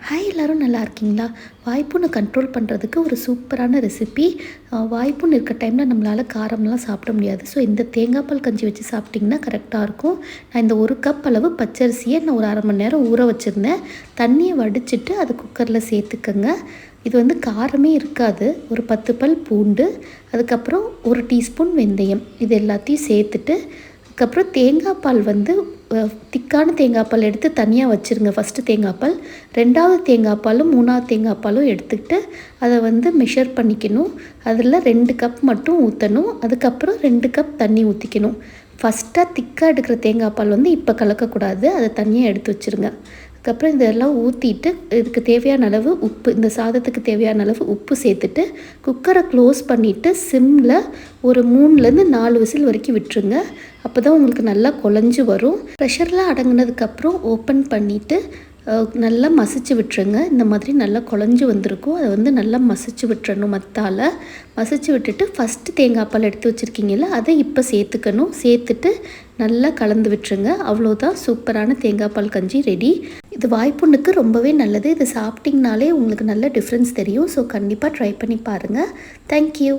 Hi எல்லோரும் நல்லா இருக்கீங்களா? வாய்ப்புண்ணை கண்ட்ரோல் பண்ணுறதுக்கு ஒரு சூப்பரான ரெசிபி. வாய்ப்புண்ணு இருக்க டைமில் நம்மளால் காரம்லாம் சாப்பிட முடியாது. ஸோ இந்த தேங்காய் பால் கஞ்சி வச்சு சாப்பிட்டிங்கன்னா கரெக்டாக இருக்கும். நான் இந்த 1 கப் அளவு பச்சரிசியை நான் ஒரு அரை மணி நேரம் ஊற வச்சுருந்தேன். தண்ணியை வடிச்சிட்டு அது குக்கரில் சேர்த்துக்கங்க. இது வந்து காரமே இருக்காது. ஒரு 10 பல் பூண்டு, அதுக்கப்புறம் 1 டீஸ்பூன் வெந்தயம், இது எல்லாத்தையும் சேர்த்துட்டு அதுக்கப்புறம் தேங்காய் பால் வந்து திக்கான தேங்காய் பால் எடுத்து தனியாக வச்சுருங்க. ஃபஸ்ட்டு தேங்காய் பால், 2வது தேங்காய் பாலும் 3வது தேங்காய் பாலும் எடுத்துக்கிட்டு அதை வந்து மெஷர் பண்ணிக்கணும். அதில் 2 கப் மட்டும் ஊற்றணும். அதுக்கப்புறம் 2 கப் தண்ணி ஊற்றிக்கணும். ஃபஸ்ட்டாக திக்காக எடுக்கிற தேங்காய் பால் வந்து இப்போ கலக்கக்கூடாது, அதை தனியாக எடுத்து வச்சுருங்க. அதுக்கப்புறம் இதெல்லாம் ஊற்றிட்டு இதுக்கு தேவையான அளவு உப்பு, இந்த சாதத்துக்கு தேவையான அளவு உப்பு சேர்த்துட்டு குக்கரை க்ளோஸ் பண்ணிவிட்டு சிம்மில் ஒரு 3லேருந்து 4 விசில் வரைக்கும் விட்டுருங்க. அப்போ தான் உங்களுக்கு நல்லா குழஞ்சி வரும். ப்ரெஷர்லாம் அடங்கினதுக்கப்புறம் ஓப்பன் பண்ணிவிட்டு நல்லா மசிச்சு விட்டுருங்க. இந்த மாதிரி நல்லா குழஞ்சி வந்திருக்கும். அதை வந்து நல்லா மசிச்சு விட்டுறணும். மத்தால் மசிச்சு விட்டுட்டு ஃபஸ்ட்டு தேங்காய் பால் எடுத்து வச்சுருக்கீங்கல்ல, அதை இப்போ சேர்த்துக்கணும். சேர்த்துட்டு நல்லா கலந்து விட்டுருங்க. அவ்வளோதான், சூப்பரான தேங்காய் பால் கஞ்சி ரெடி. இது வாய்ப்புண்ணுக்கு ரொம்பவே நல்லது. இது சாப்பிட்டிங்கனாலே உங்களுக்கு நல்ல டிஃப்ரென்ஸ் தெரியும். ஸோ கண்டிப்பாக ட்ரை பண்ணி பாருங்கள். தேங்க்யூ.